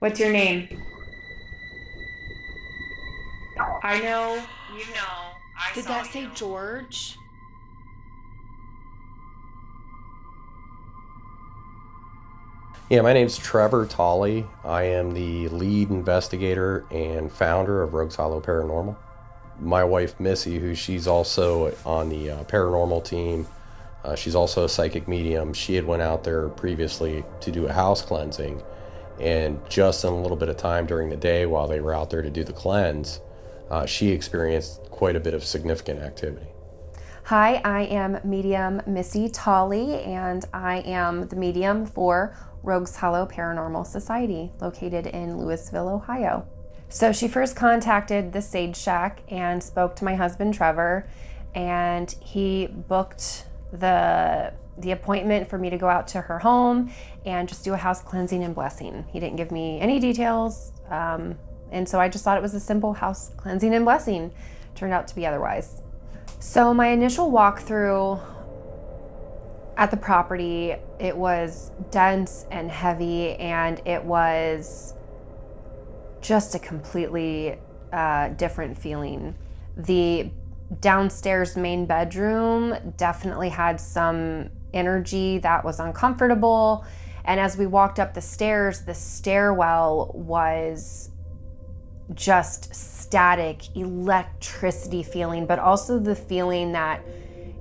What's your name? I know, you know, I Did saw that say you. George? Yeah, my name's Trevor Tolley. I am the lead investigator and founder of Rogues Hollow Paranormal. My wife Missy, she's also on the paranormal team, she's also a psychic medium. She had went out there previously to do a house cleansing, and just in a little bit of time during the day while they were out there to do the cleanse, she experienced quite a bit of significant activity. Hi, I am medium Missy Tolley, and I am the medium for Rogues Hollow Paranormal Society, located in Louisville, Ohio. So she first contacted the Sage Shack and spoke to my husband Trevor, and he booked the appointment for me to go out to her home and just do a house cleansing and blessing. He didn't give me any details, and so I just thought it was a simple house cleansing and blessing. Turned out to be otherwise. So my initial walkthrough at the property, it was dense and heavy, and it was just a completely different feeling. The downstairs main bedroom definitely had some energy that was uncomfortable, and as we walked up the stairs, the stairwell was just static electricity feeling, but also the feeling that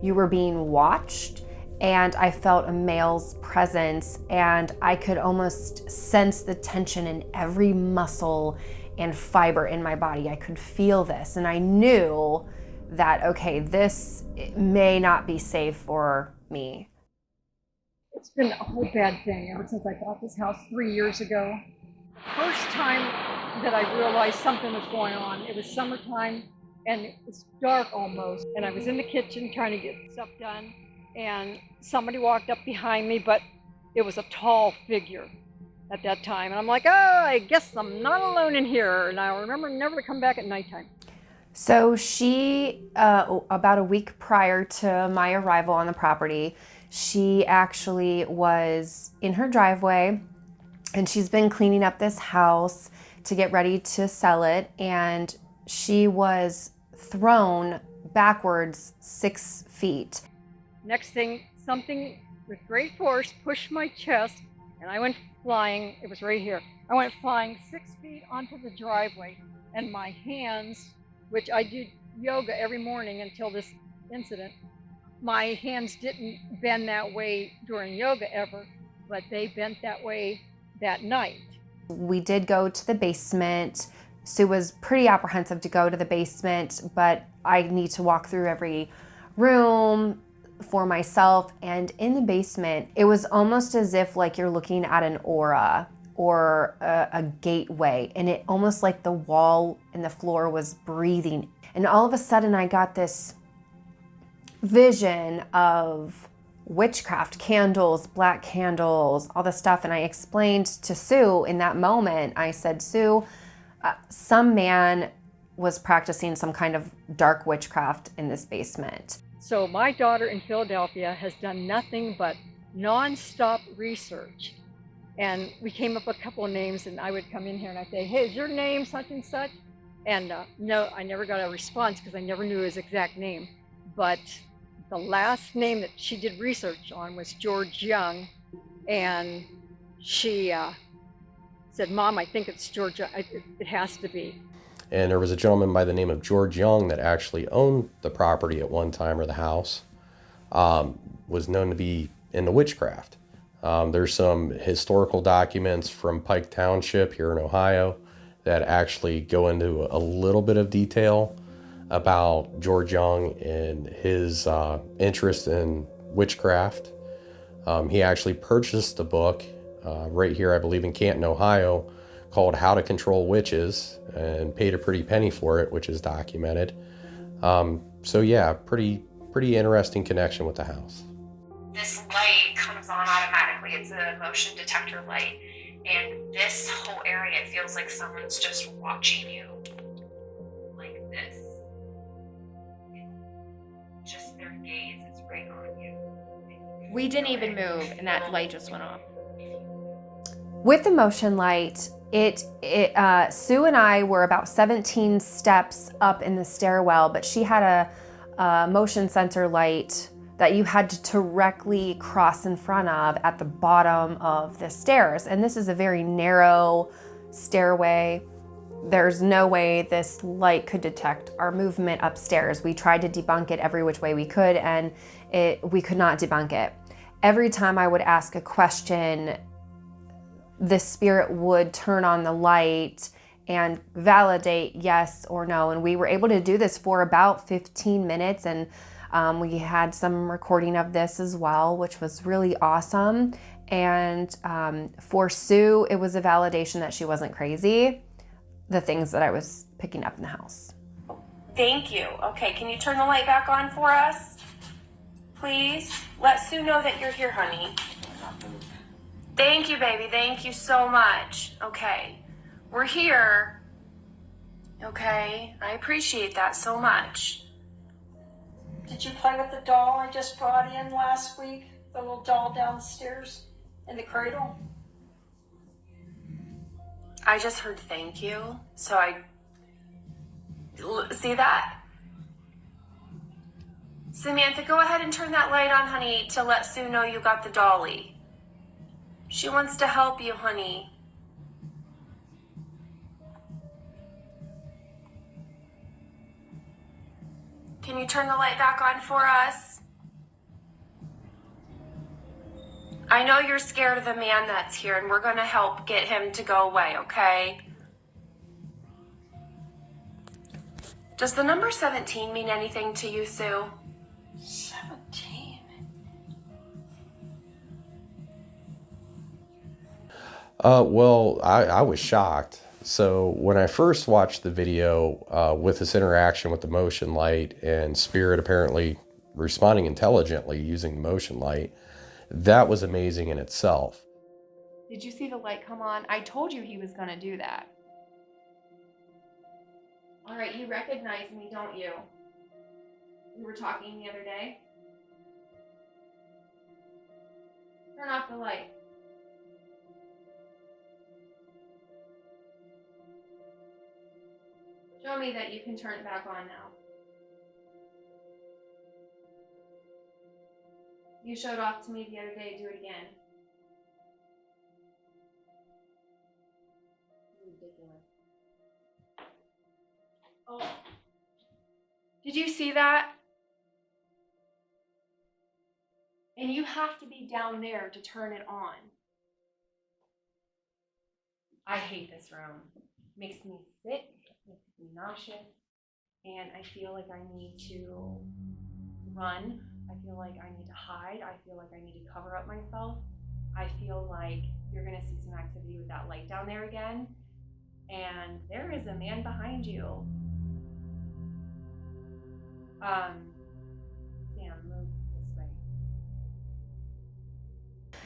you were being watched. And I felt a male's presence, and I could almost sense the tension in every muscle and fiber in my body. I could feel this, and I knew that, okay, this may not be safe for me. It's been a whole bad thing ever since I bought this house 3 years ago. The first time that I realized something was going on, it was summertime and it was dark almost, and I was in the kitchen trying to get stuff done, and somebody walked up behind me, but it was a tall figure at that time, and I'm like, oh, I guess I'm not alone in here, and I remember never to come back at nighttime. So she, about a week prior to my arrival on the property, she actually was in her driveway, and she's been cleaning up this house to get ready to sell it, and she was thrown backwards 6 feet. Next thing, something with great force pushed my chest, and I went flying. It was right here. I went flying 6 feet onto the driveway, and my hands, which I did yoga every morning until this incident, my hands didn't bend that way during yoga ever, but they bent that way that night. We did go to the basement. Sue was pretty apprehensive to go to the basement, but I need to walk through every room for myself. And in the basement, it was almost as if like you're looking at an aura or a gateway, and it almost like the wall and the floor was breathing. And all of a sudden I got this vision of witchcraft, candles, black candles, all this stuff. And I explained to Sue in that moment, I said, Sue, some man was practicing some kind of dark witchcraft in this basement. So my daughter in Philadelphia has done nothing but nonstop research. And we came up with a couple of names, and I would come in here and I'd say, hey, is your name such and such? And no, I never got a response because I never knew his exact name. But the last name that she did research on was George Young, and she said, Mom, I think it's George Young. It has to be. And there was a gentleman by the name of George Young that actually owned the property at one time, or the house, was known to be into witchcraft. There's some historical documents from Pike Township here in Ohio that actually go into a little bit of detail about George Young and his interest in witchcraft. He actually purchased a book right here, I believe in Canton, Ohio, called How to Control Witches, and paid a pretty penny for it, which is documented. So yeah, pretty interesting connection with the house. This light comes on automatically. It's a motion detector light. And this whole area, it feels like someone's just watching you like this. Just their gaze is right on you. We didn't even move, and that light just went off. With the motion light, Sue and I were about 17 steps up in the stairwell, but she had a motion sensor light that you had to directly cross in front of at the bottom of the stairs. And this is a very narrow stairway. There's no way this light could detect our movement upstairs. We tried to debunk it every which way we could, and we could not debunk it. Every time I would ask a question, the spirit would turn on the light and validate yes or no. And we were able to do this for about 15 minutes. And we had some recording of this as well, which was really awesome. And for Sue, it was a validation that she wasn't crazy, the things that I was picking up in the house. Thank you. Okay, can you turn the light back on for us? Please? Let Sue know that you're here, honey. Thank you, baby. Thank you so much. Okay, we're here. Okay, I appreciate that so much. Did you play with the doll I just brought in last week? The little doll downstairs in the cradle? I just heard thank you, so see that? Samantha, go ahead and turn that light on, honey, to let Sue know you got the dolly. She wants to help you, honey. Can you turn the light back on for us? I know you're scared of the man that's here, and we're going to help get him to go away, okay? Does the number 17 mean anything to you, Sue? 17. Well, I was shocked. So when I first watched the video with this interaction with the motion light and spirit apparently responding intelligently using the motion light, that was amazing in itself. Did you see the light come on? I told you he was going to do that. All right, you recognize me, don't you? We were talking the other day. Turn off the light. Show me that you can turn it back on now. You showed off to me the other day. Do it again. Ridiculous. Oh. Did you see that? And you have to be down there to turn it on. I hate this room. It makes me sick, makes me nauseous, and I feel like I need to run. I feel like I need to hide. I feel like I need to cover up myself. I feel like you're gonna see some activity with that light down there again. And there is a man behind you. Sam, move this way.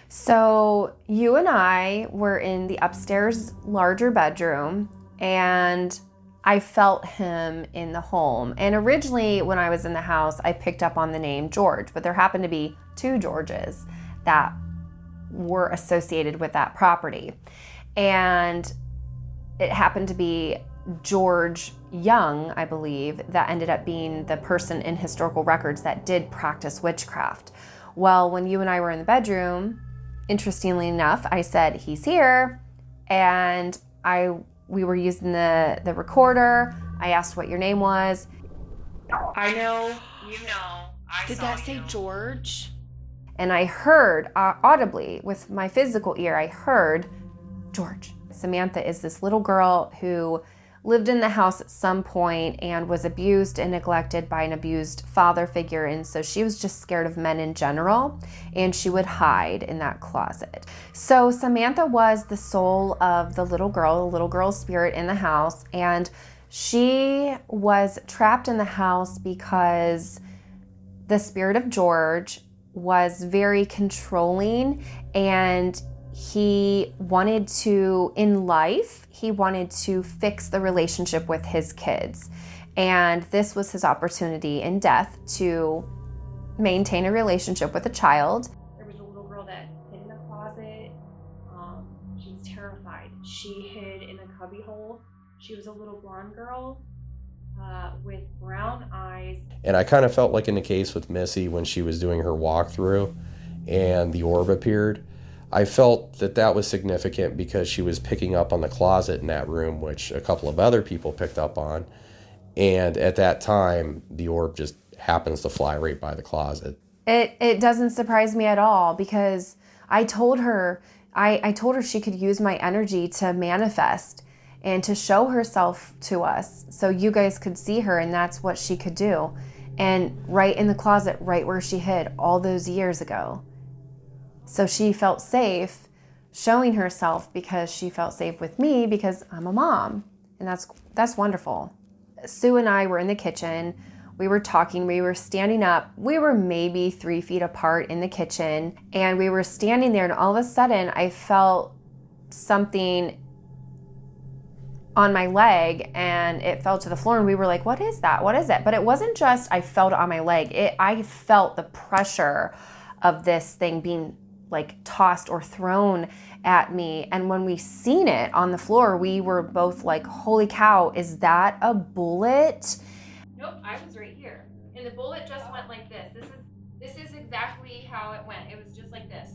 So you and I were in the upstairs larger bedroom, and I felt him in the home. And originally when I was in the house, I picked up on the name George, but there happened to be two Georges that were associated with that property. And it happened to be George Young, I believe, that ended up being the person in historical records that did practice witchcraft. Well, when you and I were in the bedroom, interestingly enough, I said, he's here, and we were using the recorder. I asked what your name was. I know, you know, Did that say George? And I heard audibly with my physical ear, I heard George. Samantha is this little girl who lived in the house at some point and was abused and neglected by an abused father figure. And so she was just scared of men in general, and she would hide in that closet. So Samantha was the soul of the little girl's spirit in the house. And she was trapped in the house because the spirit of George was very controlling, and he wanted to, in life, he wanted to fix the relationship with his kids. And this was his opportunity in death to maintain a relationship with a child. There was a little girl that hid in the closet. She was terrified. She hid in the cubby hole. She was a little blonde girl with brown eyes. And I kind of felt like in the case with Missy when she was doing her walkthrough and the orb appeared, I felt that that was significant because she was picking up on the closet in that room, which a couple of other people picked up on. And at that time, the orb just happens to fly right by the closet. It doesn't surprise me at all because I told her she could use my energy to manifest and to show herself to us so you guys could see her, and that's what she could do. And right in the closet, right where she hid all those years ago. So she felt safe showing herself because she felt safe with me because I'm a mom. And that's wonderful. Sue and I were in the kitchen. We were talking, we were standing up. We were maybe 3 feet apart in the kitchen, and we were standing there, and all of a sudden I felt something on my leg and it fell to the floor, and we were like, what is that? What is it? But it wasn't just I felt it on my leg. I felt the pressure of this thing being like tossed or thrown at me. And when we seen it on the floor, we were both like, holy cow, is that a bullet? Nope, I was right here. And the bullet just went like this. This is exactly how it went. It was just like this.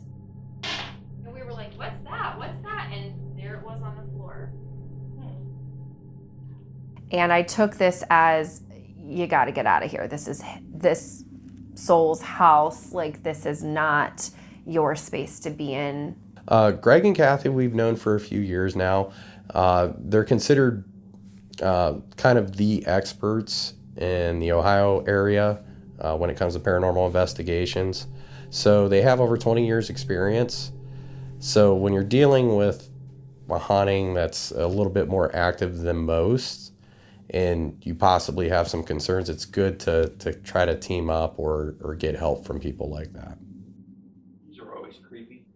And we were like, what's that? What's that? And there it was on the floor. And I took this as, you got to get out of here. This is this soul's house. Like, this is not your space to be in. Greg and Kathy, we've known for a few years now. They're considered kind of the experts in the Ohio area when it comes to paranormal investigations. So they have over 20 years experience. So when you're dealing with a haunting that's a little bit more active than most, and you possibly have some concerns, it's good to try to team up or get help from people like that. These are always creepy.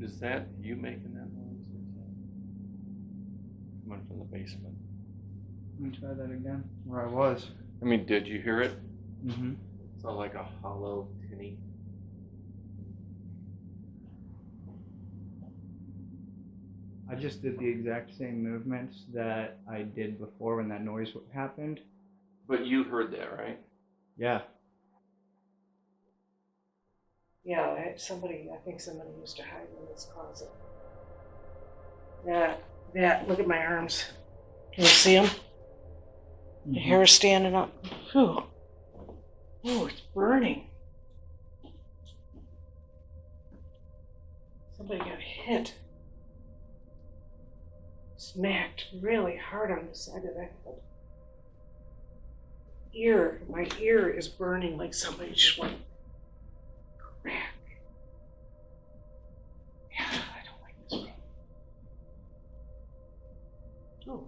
Is that you making that noise? Or is that coming from the basement? Let me try that again. Where I was. I mean, did you hear it? Mm-hmm. It's not like a hollow tinny. I just did the exact same movements that I did before when that noise happened. But you heard that, right? Yeah. Yeah, I think somebody used to hide in this closet. That, look at my arms. Can you see them? The hair standing up. Whew. Oh, it's burning. Somebody got hit. Smacked really hard on the side of that head. My ear is burning like somebody just went crack. Yeah, I don't like this one. Oh.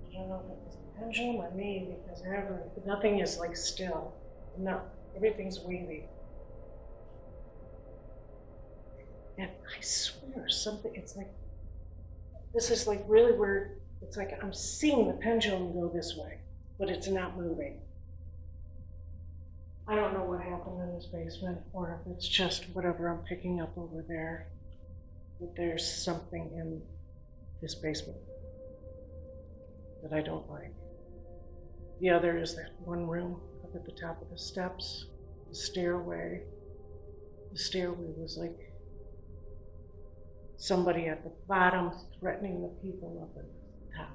I don't know if it was a pendulum or me, because nothing is like still. No, everything's wavy. And I swear it's like, this is like really where, it's like I'm seeing the pendulum go this way, but it's not moving. I don't know what happened in this basement, or if it's just whatever I'm picking up over there. But there's something in this basement that I don't like. The other is that one room up at the top of the steps, the stairway. The stairway was like somebody at the bottom threatening the people up at the top.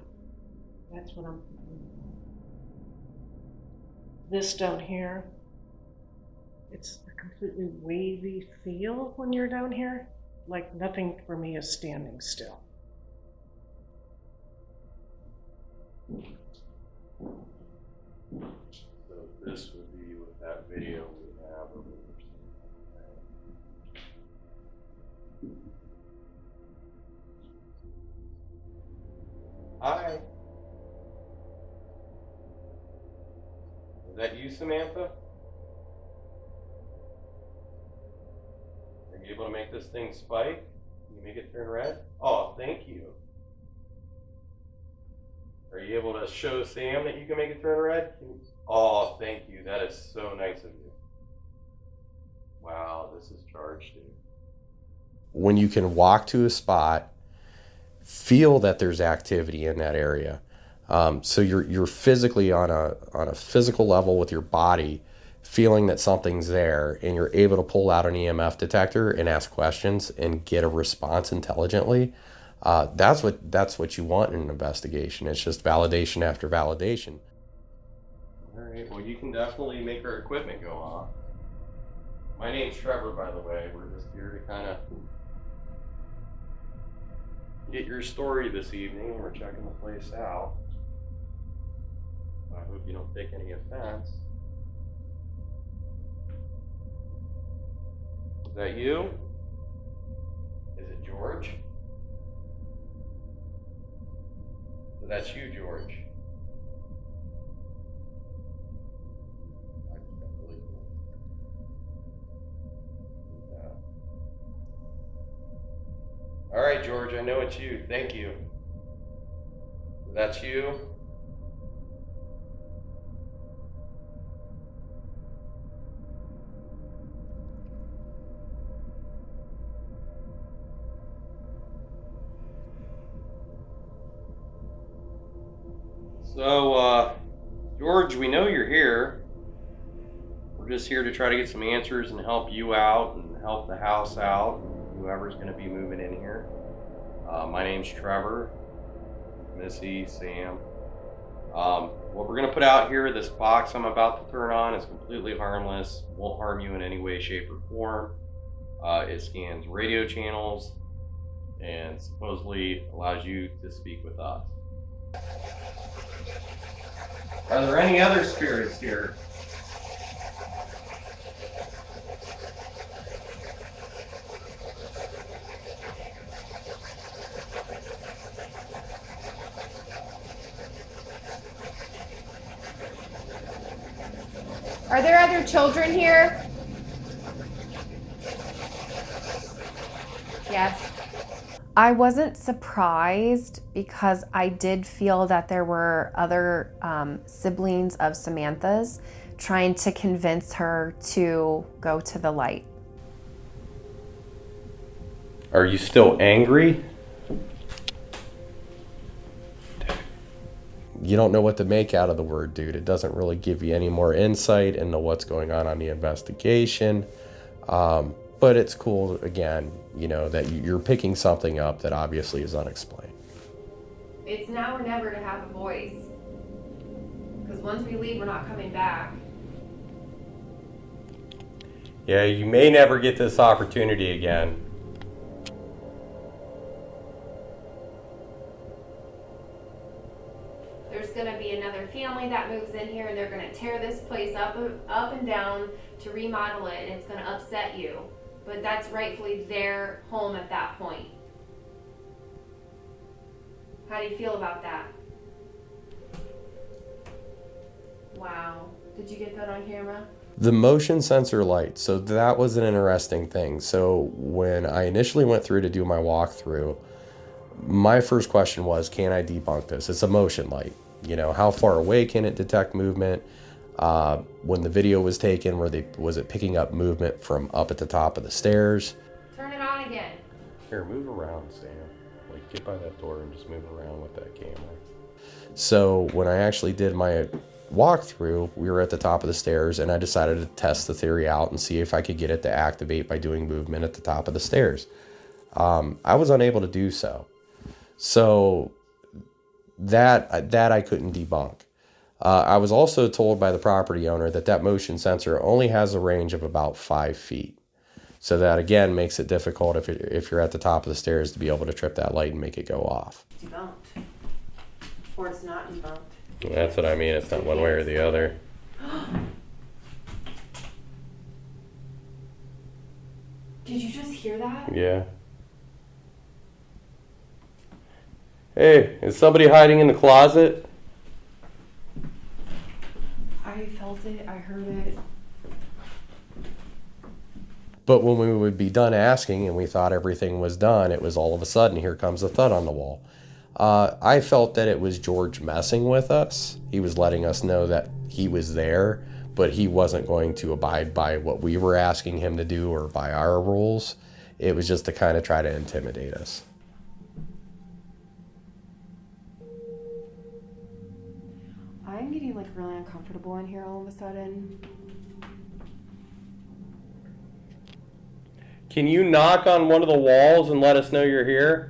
That's what I'm thinking about. This down here, it's a completely wavy feel when you're down here. Like nothing for me is standing still. So this would be with that video we have of it. Hi. Is that you, Samantha? Are you able to make this thing spike? Can you make it turn red? Oh, thank you. Are you able to show Sam that you can make it turn red? Oh, thank you. That is so nice of you. Wow, this is charged, dude. When you can walk to a spot, feel that there's activity in that area. So you're physically on a physical level with your body, feeling that something's there, and you're able to pull out an EMF detector and ask questions and get a response intelligently. That's what you want in an investigation. It's just validation after validation. All right. Well, you can definitely make our equipment go off. My name's Trevor, by the way. We're just here to kind of get your story this evening. We're checking the place out. I hope you don't take any offense. Is that you? Is it George? So that's you, George. Really cool. All right, George, I know it's you. Thank you. That's you. So, George, we know you're here. We're just here to try to get some answers and help you out and help the house out, and whoever's going to be moving in here. My name's Trevor, Missy, Sam. What we're going to put out here, this box I'm about to turn on, is completely harmless, won't harm you in any way, shape, or form. It scans radio channels and supposedly allows you to speak with us. Are there any other spirits here? Are there other children here? Yes. I wasn't surprised because I did feel that there were other siblings of Samantha's trying to convince her to go to the light. Are you still angry? You don't know what to make out of the word, dude. It doesn't really give you any more insight into what's going on the investigation. But it's cool, again, you know, that you're picking something up that obviously is unexplained. It's now or never to have a voice. Because once we leave, we're not coming back. Yeah, you may never get this opportunity again. There's going to be another family that moves in here and they're going to tear this place up and down to remodel it, and it's going to upset you. But that's rightfully their home at that point. How do you feel about that? Wow. Did you get that on camera? The motion sensor light, so that was an interesting thing. So when I initially went through to do my walkthrough, my first question was, can I debunk this? It's a motion light. You know, how far away can it detect movement? When the video was taken, was it picking up movement from up at the top of the stairs? Turn it on again. Here, move around, Sam. Like, get by that door and just move around with that camera. So when I actually did my walkthrough, we were at the top of the stairs, and I decided to test the theory out and see if I could get it to activate by doing movement at the top of the stairs. I was unable to do so. So that I couldn't debunk. I was also told by the property owner that motion sensor only has a range of about 5 feet. So that, again, makes it difficult if you're at the top of the stairs to be able to trip that light and make it go off. Debunked. Or it's not debunked. That's what I mean. It's not one way or the other. Did you just hear that? Yeah. Hey, is somebody hiding in the closet? I I felt it, I heard it. But when we would be done asking and we thought everything was done, it was all of a sudden, here comes a thud on the wall. I felt that it was George messing with us. He was letting us know that he was there, but he wasn't going to abide by what we were asking him to do or by our rules. It was just to kind of try to intimidate us. I'm getting like really uncomfortable in here all of a sudden. Can you knock on one of the walls and let us know you're here?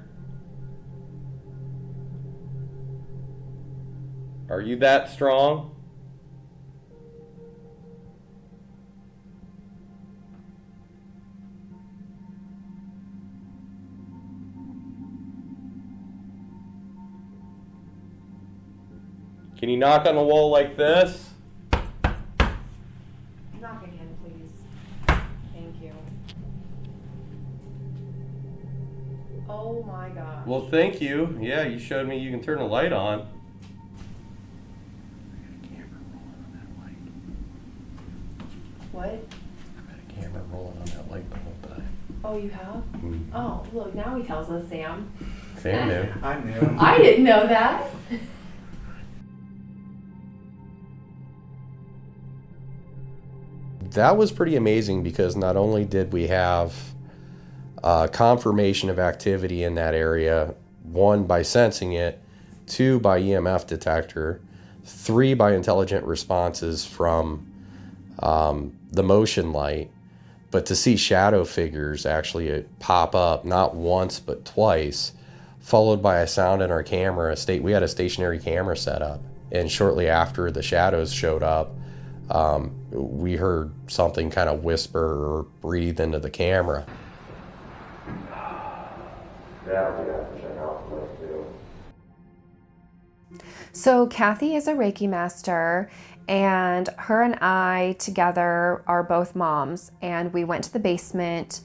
Are you that strong? Can you knock on the wall like this? Knock again, please. Thank you. Oh my gosh. Well, thank you. Yeah, you showed me you can turn the light on. What? I've had a camera rolling on that light the whole time. Oh, you have? Oh, look, now he tells us, Sam. Sam knew. I knew. I didn't know that. That was pretty amazing because not only did we have confirmation of activity in that area, 1 by sensing it, 2 by EMF detector, 3 by intelligent responses from the motion light, but to see shadow figures actually pop up not once but twice, followed by a sound in our camera. We had a stationary camera set up, and shortly after the shadows showed up, we heard something kind of whisper or breathe into the camera. So Kathy is a Reiki master, and her and I together are both moms, and we went to the basement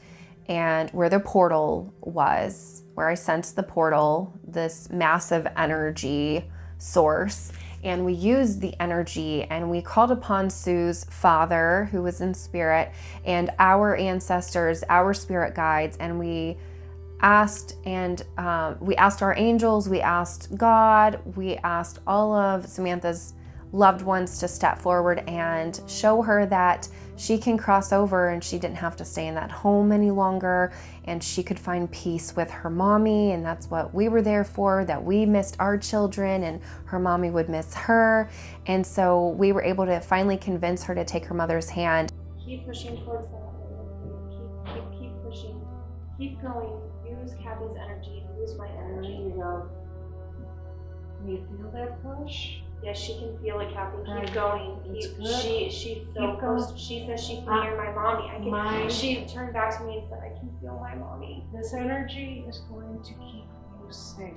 and where the portal was, where I sensed the portal, this massive energy source. And we used the energy and we called upon Sue's father, who was in spirit, and our ancestors, our spirit guides, and we asked our angels, we asked God, we asked all of Samantha's loved ones to step forward and show her that she can cross over and she didn't have to stay in that home any longer, and she could find peace with her mommy. And that's what we were there for, that we missed our children and her mommy would miss her. And so we were able to finally convince her to take her mother's hand. Keep pushing towards that. Keep pushing. Keep going. Use Kathy's energy. Use my energy. There you go. Can you feel that push? Yes, she can feel it, Kathy. Keep going. It's good. She's so Keep close. going. She says she can hear my mommy. She turned back to me and said, I can feel my mommy. This energy is going to keep you safe.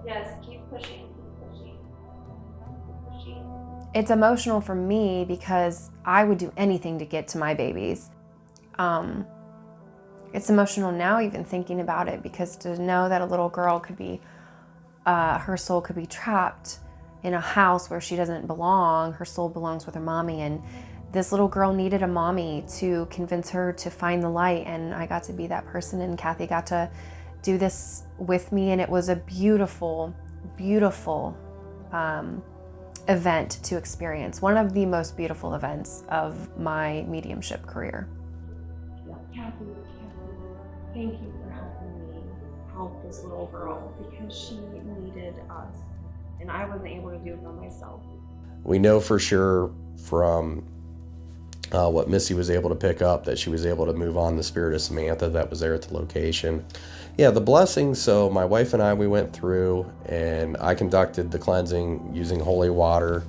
Yes, keep pushing, keep pushing. Keep pushing. It's emotional for me because I would do anything to get to my babies. It's emotional now even thinking about it, because to know that a little girl could be, her soul could be trapped in a house where she doesn't belong. Her soul belongs with her mommy, and this little girl needed a mommy to convince her to find the light, and I got to be that person, and Kathy got to do this with me, and it was a beautiful, beautiful event to experience. One of the most beautiful events of my mediumship career. Kathy, thank you for helping me help this little girl, because she needed us, and I wasn't able to do it by myself. We know for sure from what Missy was able to pick up that she was able to move on the spirit of Samantha that was there at the location. Yeah, the blessing. So my wife and I, we went through and I conducted the cleansing using holy water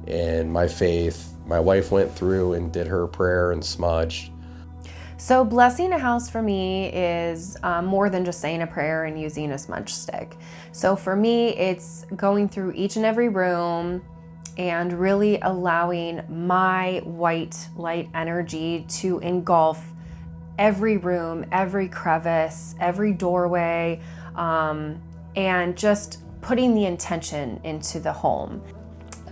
and my faith. My wife went through and did her prayer and smudged. So blessing a house for me is more than just saying a prayer and using a smudge stick. So for me, it's going through each and every room and really allowing my white light energy to engulf every room, every crevice, every doorway, and just putting the intention into the home.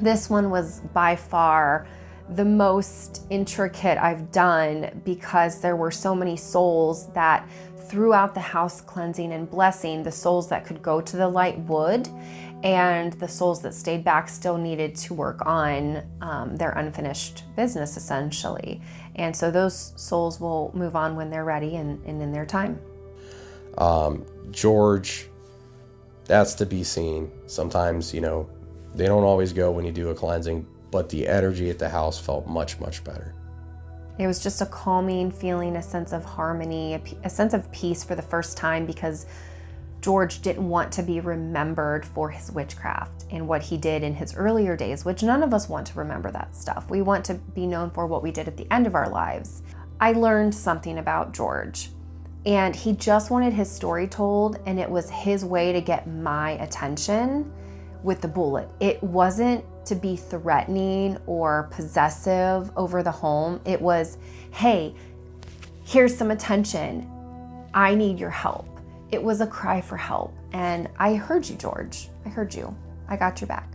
This one was by far the most intricate I've done because there were so many souls that throughout the house cleansing and blessing, the souls that could go to the light would, and the souls that stayed back still needed to work on their unfinished business, essentially. And so those souls will move on when they're ready and in their time. George, that's to be seen. Sometimes, they don't always go when you do a cleansing, but the energy at the house felt much, much better. It was just a calming feeling, a sense of harmony, a sense of peace for the first time, because George didn't want to be remembered for his witchcraft and what he did in his earlier days, which none of us want to remember that stuff. We want to be known for what we did at the end of our lives. I learned something about George, and he just wanted his story told, and it was his way to get my attention with the bullet. It wasn't to be threatening or possessive over the home. It was, hey, here's some attention. I need your help. It was a cry for help. And I heard you, George. I heard you. I got your back.